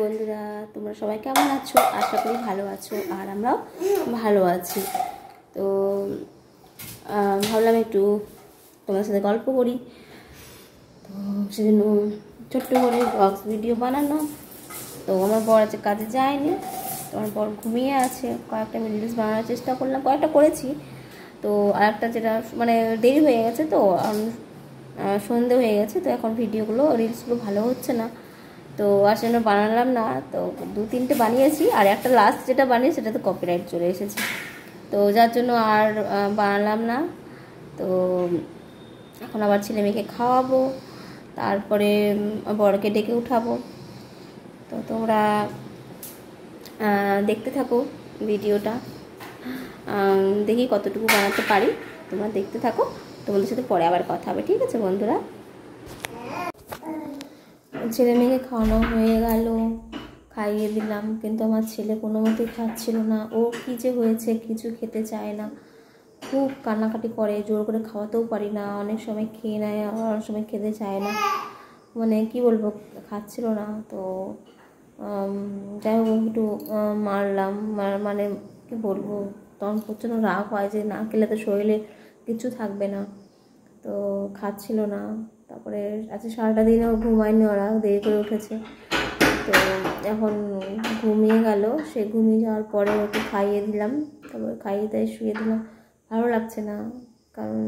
বন্ধুরা, তোমরা সবাই কেমন আছো? আশা করি ভালো আছো, আর আমরাও ভালো আছি। তো ভাবলাম একটু তোমার সাথে গল্প করি। তো সেজন্য ছোট্ট করে ব্লগস ভিডিও বানানো। তো আমার বর আছে, কাজে যায়নি, তো আমার বর ঘুমিয়ে আছে। কয়েকটা আমি রিলস বানানোর চেষ্টা করলাম, কয়েকটা করেছি। তো আরেকটা যেটা মানে দেরি হয়ে গেছে, তো সন্ধে হয়ে গেছে, তো এখন ভিডিওগুলো রিলসগুলো ভালো হচ্ছে না, তো আর জন্য বানালাম না। তো 2-3টে বানিয়েছি, আর একটা লাস্ট যেটা বানিয়ে সেটাতে কপিরাইট চলে এসেছে, তো যার জন্য আর বানালাম না। তো এখন আবার ছেলে মেয়েকে খাওয়াবো, তারপরে বড়কে ডেকে উঠাবো। তো তোমরা দেখতে থাকো ভিডিওটা, দেখি কতটুকু বানাতে পারি। তোমরা দেখতে থাকো, তোমাদের সাথে পরে আবার কথা হবে, ঠিক আছে বন্ধুরা? ছেলে মেয়েকে খাওয়ানো হয়ে গেল, খাইয়ে দিলাম, কিন্তু আমার ছেলে কোনো মতেই খাচ্ছিল না। ও কী যে হয়েছে, কিছু খেতে চায় না, খুব কান্নাকাটি করে, জোর করে খাওয়াতেও পারি না। অনেক সময় খেয়ে নেয়, আবার অনেক সময় খেতে চায় না, মানে কি বলবো, খাচ্ছিল না। তো যাই হোক একটু মারলাম, মানে কি বলবো, তখন প্রচণ্ড রাগ হয় যে না খেলে তো শরীরে কিছু থাকবে না। তো খাচ্ছিল না। তারপরে আজকে সারাটা দিনও ঘুমায়নি, ওরা দেরি করে উঠেছে। তো এখন ঘুমিয়ে গেল। সে ঘুমিয়ে যাওয়ার পরে ওকে খাইয়ে দিলাম, তারপরে খাইয়ে দিয়ে শুয়ে দিলাম। ভালো লাগছে না, কারণ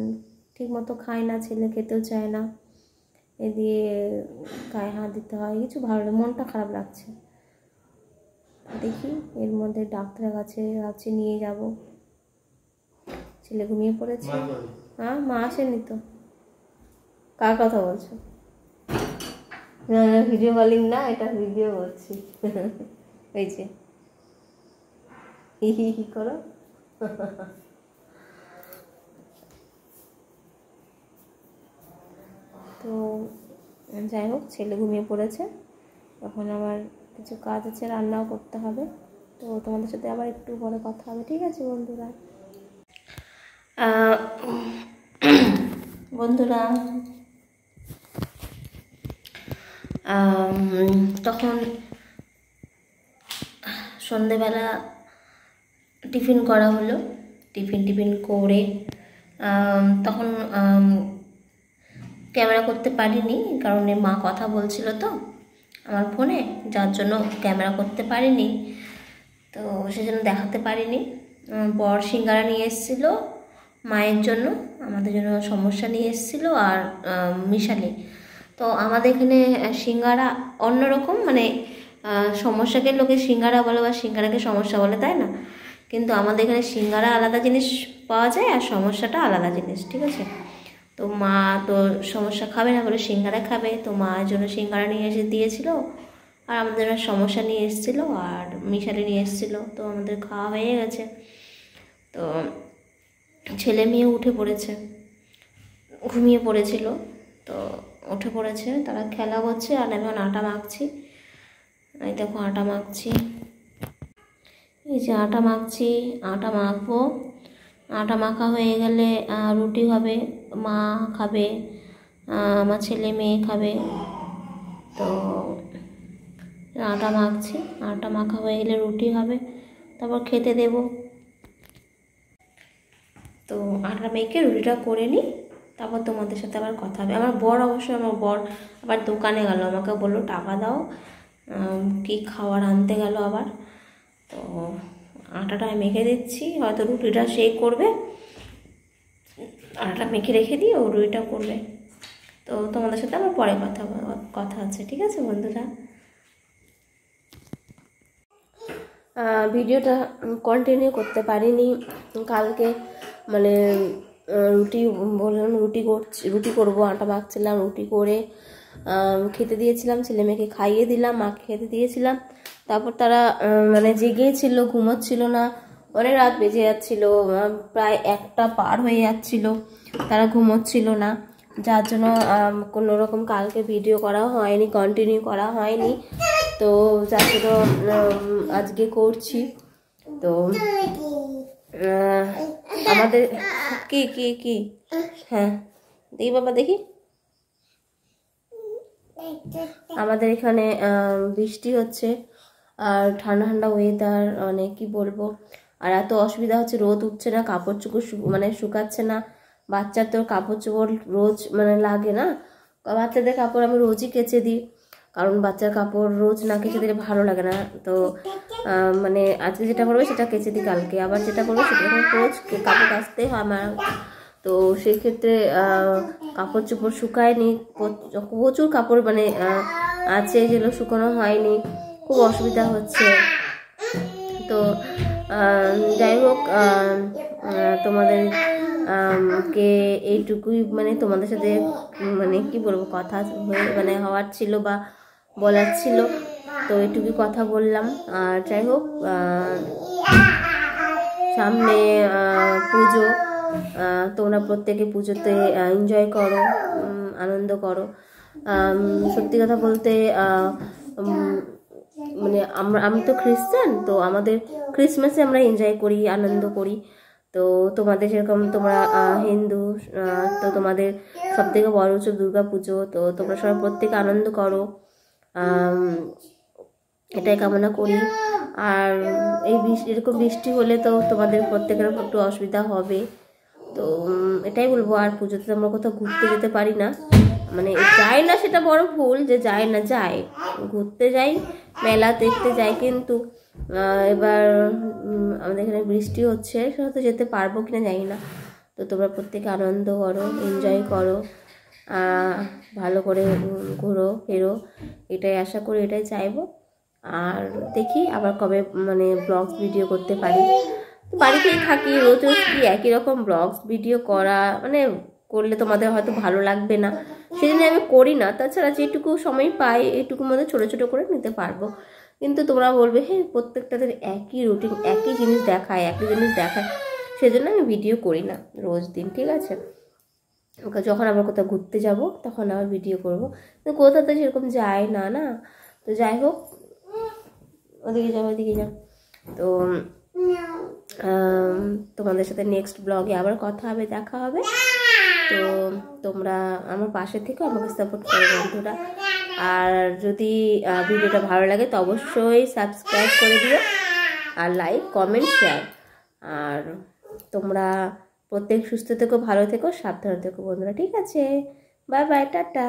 ঠিক মতো খায় না, ছেলে খেতেও চায় না, এ দিয়ে গায়ে হাত দিতে হয়, কিছু ভালো লাগে, মনটা খারাপ লাগছে। দেখি এর মধ্যে ডাক্তারের কাছে নিয়ে যাব। ছেলে ঘুমিয়ে পড়েছে। হ্যাঁ, মা আসেনি তো। কার কথা বলছো? না, ভিডিও কলিং না, এটা ভিডিও করছি। এই যে হি হি হি করো। তো যাই হোক, ছেলে ঘুমিয়ে পড়েছে, এখন আবার কিছু কাজ আছে, রান্নাও করতে হবে। তো তোমাদের সাথে আবার একটু পরে কথা হবে, ঠিক আছে বন্ধুরা? বন্ধুরা, তখন সন্ধেবেলা টিফিন করা হলো। টিফিন করে তখন ক্যামেরা করতে পারিনি, কারণ মা কথা বলছিল তো আমার ফোনে, যার জন্য ক্যামেরা করতে পারিনি। তো সেজন্য দেখাতে পারিনি। বর সিঙ্গারা নিয়ে এসেছিলো মায়ের জন্য, আমাদের জন্য সমস্যা নিয়ে এসেছিলো, আর মিশালি। তো আমাদের এখানে সিঙ্গারা অন্যরকম, মানে সমস্যাকে লোকে সিঙ্গারা বলে বা সিঙ্গারাকে সমস্যা বলে, তাই না? কিন্তু আমাদের এখানে সিঙ্গারা আলাদা জিনিস পাওয়া যায়, আর সমস্যাটা আলাদা জিনিস, ঠিক আছে? তো মা তো সমস্যা খাবে না বলে সিঙ্গারা খাবে, তো মায়ের জন্য সিঙ্গারা নিয়ে এসে দিয়েছিল, আর আমাদের সমস্যা নিয়ে এসেছিলো, আর মিশালি নিয়ে এসেছিলো। তো আমাদের খাওয়া হয়ে গেছে। তো ছেলে মেয়ে উঠে পড়েছে, ঘুমিয়ে পড়েছিল, তো উঠে পড়েছে, তারা খেলা করছে, আর আমি এখন আটা মাখছি। এই দেখো আটা মাখছি, এই যে আটা মাখছি, আটা মাখবো। আটা মাখা হয়ে গেলে রুটি হবে, মা খাবে, আমার ছেলে মেয়ে খাবে। তো আটা মাখছি, আটা মাখা হয়ে গেলে রুটি হবে, তারপর খেতে দেব। তো আটা মেখে রুটিটা করে নিই, তারপর তোমাদের সাথে আবার কথা হবে। আমার বর আবার দোকানে গেল, আমাকে বললো টাকা দাও, কি খাবার আনতে গেল আবার। তো আটাটা মেখে দিচ্ছি, হয়তো রুটিটা সে করবে, আটাটা মেখে রেখে দিয়ে ও রুটিটা করবে। তো তোমাদের সাথে আবার পরে কথা আছে, ঠিক আছে বন্ধুরা? ভিডিওটা কন্টিনিউ করতে পারিনি কালকে, মানে রুটি বললাম, রুটি করবো, আটা মাখছিলাম, রুটি করে খেতে দিয়েছিলাম, ছেলে মেয়েকে খাইয়ে দিলাম, মাকে খেতে দিয়েছিলাম। তারপর তারা মানে জেগেছিল, ঘুমোচ্ছিল না, অনেক রাত বেজে যাচ্ছিল, প্রায় 1টা পার হয়ে যাচ্ছিল, তারা ঘুমোচ্ছিল না, যার জন্য কোনো রকম কালকে ভিডিও করা হয়নি, কন্টিনিউ করা হয়নি। তো যার জন্য আজকে করছি। তো আমাদের কি হ্যাঁ দেখি বাবা, দেখি আমাদের এখানে বৃষ্টি হচ্ছে আর ঠান্ডা ঠান্ডা ওয়েদার, মানে কি বলবো। আর এত অসুবিধা হচ্ছে, রোদ উঠছে না, কাপড় চোপড় মানে শুকাচ্ছে না। বাচ্চার তো কাপড় চোপড় রোজ মানে লাগে না, বাচ্চাদের কাপড় আমি রোজই কেচে দিই, কারণ বাচ্চার কাপড় রোজ না কেচে দিলে ভালো লাগে না। তো মানে আজকে যেটা করবে সেটা কেচে দিই, কালকে আবার যেটা করবে সেটা রোজ কাপড় কাচতে হয় আমার। তো সেক্ষেত্রে কাপড় চোপড় শুকায়নি, প্রচুর কাপড় মানে আছে যেগুলো শুকানো হয়নি, খুব অসুবিধা হচ্ছে। তো যাই হোক, তোমাদের কে এইটুকুই মানে তোমাদের সাথে মানে কি বলবো কথা মানে হওয়ার ছিল বা বলার ছিল, তো এইটুকুই কথা বললাম। আর যাই হোক, সামনে পুজো, তোমরা প্রত্যেকে পুজোতে এনজয় করো, আনন্দ করো। সত্যি কথা বলতে মানে আমি তো খ্রিস্টান, তো আমাদের ক্রিসমাসে আমরা এনজয় করি, আনন্দ করি। তো তোমাদের যেরকম তোমরা হিন্দু, তো তোমাদের সব থেকে বড় হচ্ছে দুর্গা পুজো, তো তোমরা সবাই প্রত্যেকে আনন্দ করো, এটাই কামনা করি। আর এই এরকম বৃষ্টি হলে তো তোমাদের প্রত্যেকের একটু অসুবিধা হবে, তো এটাই বলবো। আর পুজোতে তো আমরা কোথাও ঘুরতে যেতে পারি না, মানে যাই না সেটা বড় ভুল, যে যায় না, যায় ঘুরতে যাই, মেলা দেখতে যাই, কিন্তু এবার আমাদের এখানে বৃষ্টি হচ্ছে, সেটা তো যেতে পারবো কিনা জানি না। তো তোমরা প্রত্যেকে আনন্দ করো, এনজয় করো, ভালো করে ঘুরো ফেরো, এটাই আশা করি, এটাই চাইবো। আর দেখি আবার কবে মানে ব্লগস ভিডিও করতে পারি। তো বাড়িতেই থাকি, রোজ রোজ কি একই রকম ব্লগস ভিডিও করা মানে করলে তোমাদের হয়তো ভালো লাগবে না, সেজন্য আমি করি না। তাছাড়া যেটুকু সময় পাই এইটুকুর মধ্যে ছোটো ছোটো করে নিতে পারবো। কিন্তু তোমরা বলবে হ্যাঁ প্রত্যেকটাদের একই রুটিন, একই জিনিস দেখায়, সেজন্য আমি ভিডিও করি না রোজ দিন, ঠিক আছে। যখন আবার কোথাও ঘুরতে যাব তখন আবার ভিডিও করব, তো কোথাও তো সেরকম যায় না না। তো যাই হোক, ওদিকে যাও। তো তোমাদের সাথে নেক্সট ব্লগে আবার কথা হবে, দেখা হবে। তো তোমরা আমার পাশে থেকে আমাকে সাপোর্ট করো বন্ধুরা। আর যদি ভিডিওটা ভালো লাগে তো অবশ্যই সাবস্ক্রাইব করে দিও, আর লাইক কমেন্ট শেয়ার। আর তোমরা প্রত্যেক সুস্থ থেকো, ভালো থেকো, সাবধানে থেকো বন্ধুরা, ঠিক আছে। Bye bye, tata.